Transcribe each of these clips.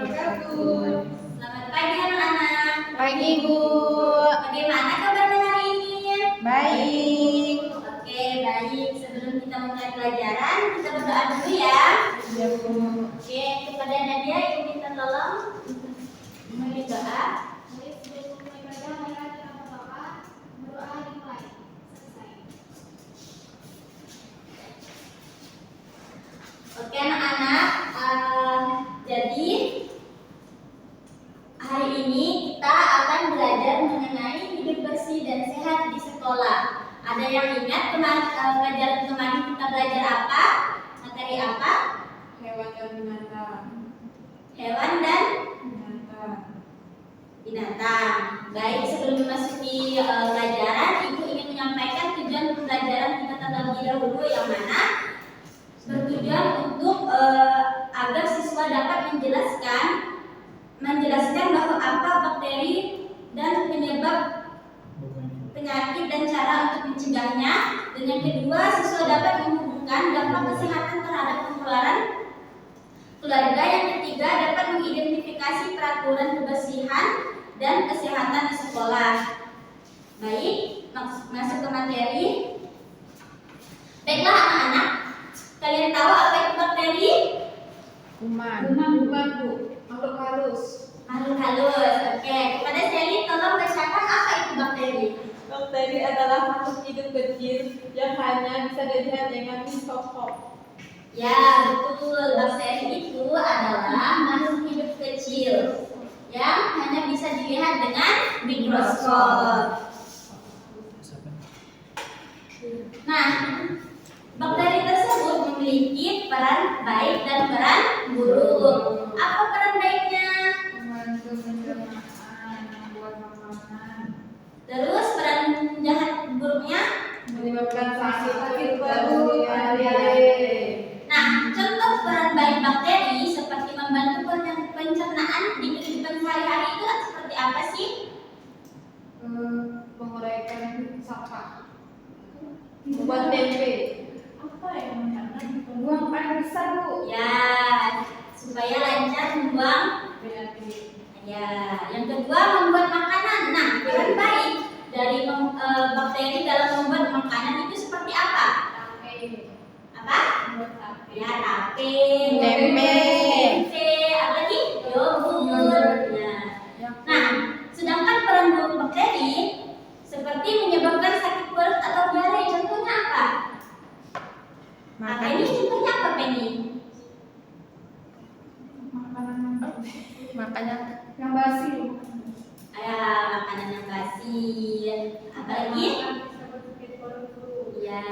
wabarakatuh. Selamat pagi anak-anak. Pagi Bu. Bagaimana kabarnya hari ini? Baik. Oke, baik. Sebelum kita mulai pelajaran, kita berdoa dulu ya. Ya Bu. Oke, kepada Nadia ibu minta tolong memberi doa. Sebelum mulai belajar, mari kita berdoa. Berdoa dimulai. Selesai. Oke anak-anak, jadi hari ini kita akan belajar mengenai hidup bersih dan sehat di sekolah. Ada yang ingat pelajaran kemarin kita belajar apa? Materi apa? Hewan dan binatang. Hewan dan Binatang. binatang. Baik, sebelum memasuki pelajaran, Ibu ingin menyampaikan tujuan pembelajaran kita terlebih dahulu, yang mana bertujuan untuk agar siswa dapat menjelaskan bahwa apa bakteri dan penyebab penyakit dan cara untuk mencegahnya. Dan yang kedua, siswa dapat menghubungkan dampak kesehatan terhadap pengeluaran keluarga. Yang ketiga, dapat mengidentifikasi peraturan kebersihan dan kesehatan di sekolah. Baik, masuk ke materi. Baiklah anak-anak, kalian tahu apa itu bakteri? Kuman. Kuman Bu, makhluk halus. Makhluk halus. Oke, kepada Sally tolong bacakan apa itu bakteri. Bakteri adalah makhluk hidup kecil yang hanya bisa dilihat dengan mikroskop. Ya, betul. Bakteri itu adalah makhluk hidup kecil yang hanya bisa dilihat dengan mikroskop. Nah, bakteri tersebut memiliki peran baik dan peran buruk. Apa peran baiknya? Membantu pencernaan, membuat makanan, Terus peran jahat buruknya? menyebabkan sakit baru hari-hari. Nah, contoh peran baik bakteri seperti membantu pencernaan di kehidupan sehari-hari itu seperti apa sih? Menguraikan sampah, membuat tempe. Apa yang membuang air besar Bu? Ya, supaya lancar membuang. Penyakit. Ya, yang kedua membuat makanan. Nah, peran baik dari bakteri dalam membuat makanan itu seperti apa? Tape. Apa? Membuat tape. Ya, tape, Tempe. apa lagi? Yogurt. Nah, sedangkan peran buruk bakteri seperti menyebabkan sakit perut atau diare. Contohnya apa? Nah, Penny, contohnya apa Penny? Makanya Yang basi. Ya, makanan yang basi. Apalagi? Ya.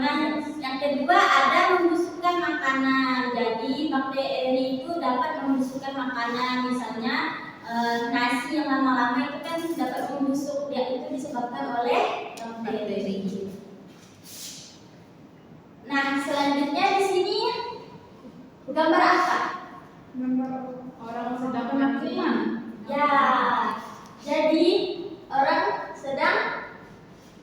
Nah, yang kedua ada membusukkan makanan. Jadi bakteri itu dapat membusukkan makanan. Misalnya nasi yang lama-lama itu kan dapat membusuk. Ya, itu disebabkan oleh bakteri. Nah, selanjutnya di sini gambar apa? Orang sedang mati. Ya, jadi orang sedang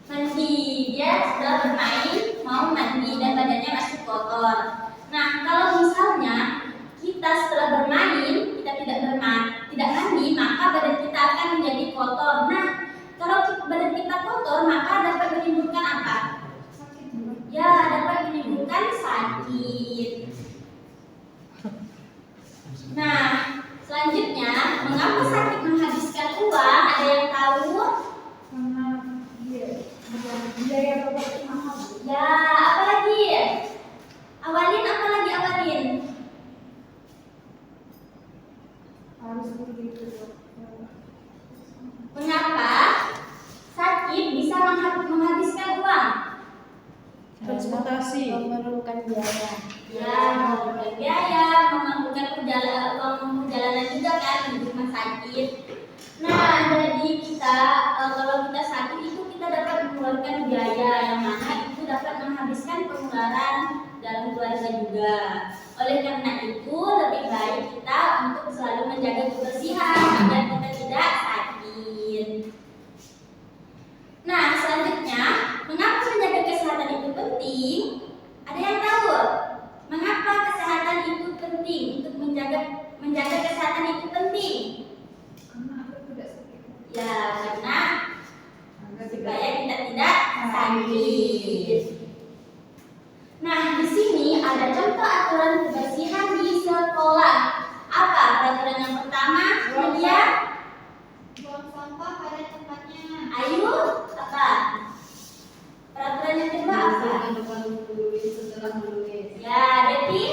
mandi, dia sedang bermain, mau mandi dan badannya masih kotor. Nah, kalau misalnya kita setelah bermain, kita tidak mandi, maka badan kita akan menjadi kotor. Nah, kalau badan kita kotor, maka dapat menimbulkan apa? Ya, dapat menimbulkan sakit. Nah, selanjutnya, mengapa sakit menghabiskan uang? Ada yang tahu? Karena biaya berobat mahal. Ya, apa lagi? Awalin, apa lagi awalin? Harus begitu. Mengapa sakit bisa menghabiskan uang? transportasi. Memerlukan biaya. Ya, memerlukan biaya, memerlukan uang perjalanan juga kan di rumah sakit. Nah, jadi kita kalau kita sakit itu kita dapat mengeluarkan biaya yang mana itu dapat menghabiskan pengeluaran dalam keluarga juga. Oleh karena itu lebih baik kita untuk selalu menjaga kebersihan agar kita tidak sakit. Nah, selanjutnya, mengapa menjaga kesehatan itu penting? Ada yang tahu? Mengapa kesehatan itu penting untuk menjaga kesehatan Ya, karena supaya kita tidak sakit. Nah, di sini ada contoh aturan kebersihan di sekolah. Apa peraturan yang pertama? Nadia? Buang sampah pada tempatnya. Ayo, apa? Peraturan yang kedua apa? Setelah menulis. Ya, Devi?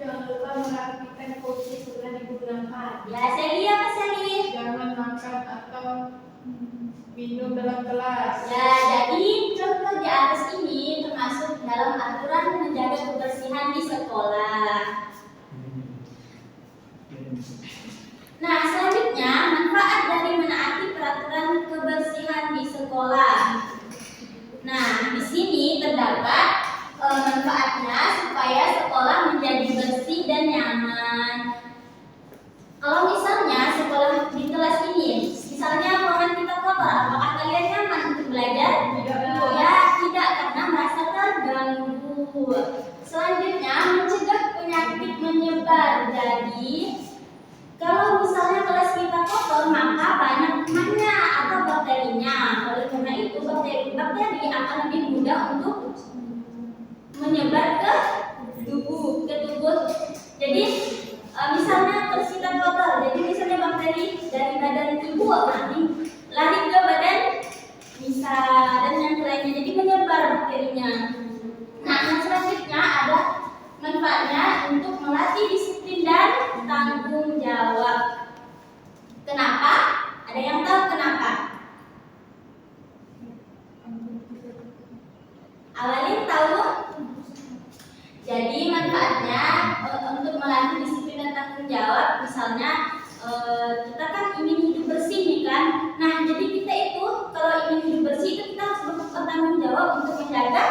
Jangan lupa merapikan kursi setelah digunakan. Ya, Sally apa Sally? Jangan makan atau minum dalam kelas. Ya, jadi contoh di atas ini termasuk dalam aturan menjaga kebersihan di sekolah. Nah, selanjutnya manfaat dari menaati peraturan kebersihan di sekolah. Nah, di sini terdapat manfaatnya supaya sekolah menjadi bersih dan nyaman. Kalau misalnya sekolah di kelas ini, misalnya ruangan kita kotor, apakah kalian nyaman untuk belajar? Tidak. Ya, tidak, karena merasa terganggu. Selanjutnya, mencegah penyakit menyebar. Jadi, kalau misalnya kelas kita kotor, maka banyak kumannya atau bakterinya. Oleh karena itu, bakteri akan lebih mudah untuk menyebar ke tubuh. Jadi, misalnya kelas kita kotor, jadi misalnya bakteri dari badan ibu nanti lari ke badan bisa dan yang lainnya, jadi menyebar bakterinya. Nah, yang selanjutnya ada manfaatnya untuk melatih disiplin dan tanggung jawab. Kenapa? Ada yang tahu kenapa? Awalin tahu? Jadi manfaatnya untuk melatih disiplin dan tanggung jawab. Misalnya kita kan ingin hidup bersih nih kan. Nah, jadi kita itu kalau ingin hidup bersih itu kita harus bertanggung jawab untuk menjaga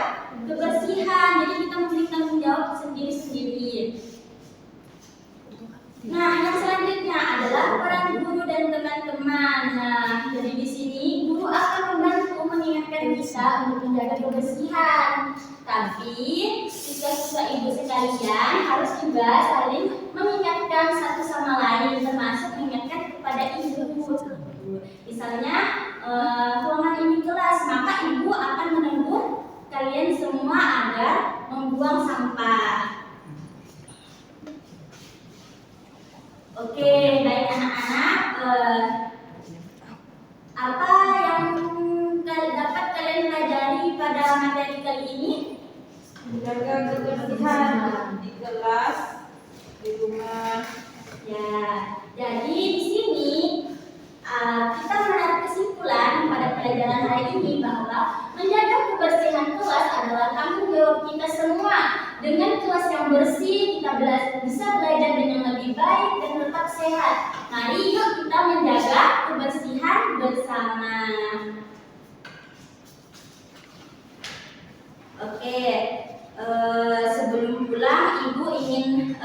kebersihan. Jadi kita memiliki tanggung jawab sendiri-sendiri. Nah, yang selanjutnya adalah peran guru dan teman-teman. Nah, jadi di sini guru akan membantu mengingatkan kita untuk menjaga kebersihan. Tapi siswa-siswa ibu sekalian harus juga saling mengingatkan satu sama lain, termasuk mengingatkan kepada ibu. Misalnya ruangan ini kelas, maka ibu akan menegur kalian semua agar membuang sampah. Oke, baik anak-anak. Apa yang dapat kalian pelajari pada materi kali ini? Menjaga kebersihan di kelas, di rumah. Ya, jadi di sini kita menarik kesimpulan pada pelajaran hari ini bahwa menjaga kebersihan kelas adalah tanggung jawab kita semua. Dengan kelas yang bersih, kita bisa belajar dengan lebih baik dan tetap sehat. Mari yuk kita menjaga kebersihan bersama. Oke, sebelum pulang, Ibu ingin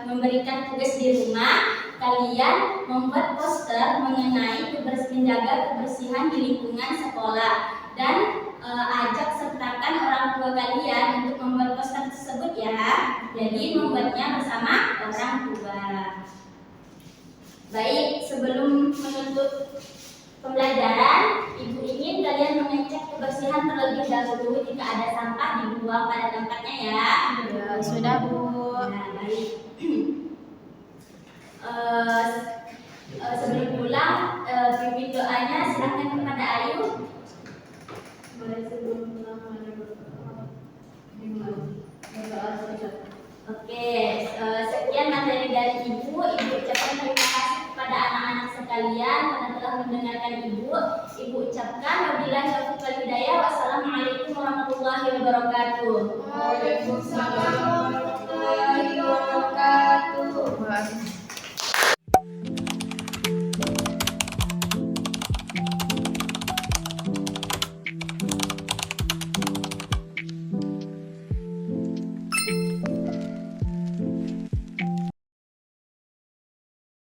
memberikan tugas di rumah. Kalian membuat poster mengenai menjaga kebersihan di lingkungan sekolah dan ajak sertakan orang tua kalian untuk membuat poster tersebut ya. Jadi membuatnya bersama orang tua. Baik, sebelum menutup pembelajaran, Ibu ingin kalian mengecek kebersihan terlebih dahulu. Jika ada sampah dibuang pada tempatnya ya. Ya, sudah Bu. Nah, baik. Sebelum pulang, pimpin doanya silahkan kepada Ayu. Boleh sebelum pulang ada berdoa. Oke, sekian materi dari Ibu. Ibu ucapkan terima kasih kepada anak-anak sekalian karena telah mendengarkan Ibu. Ibu ucapkan wabillahi taufiq wal hidayah. Wassalamualaikum warahmatullahi wabarakatuh. Waalaikumsalam.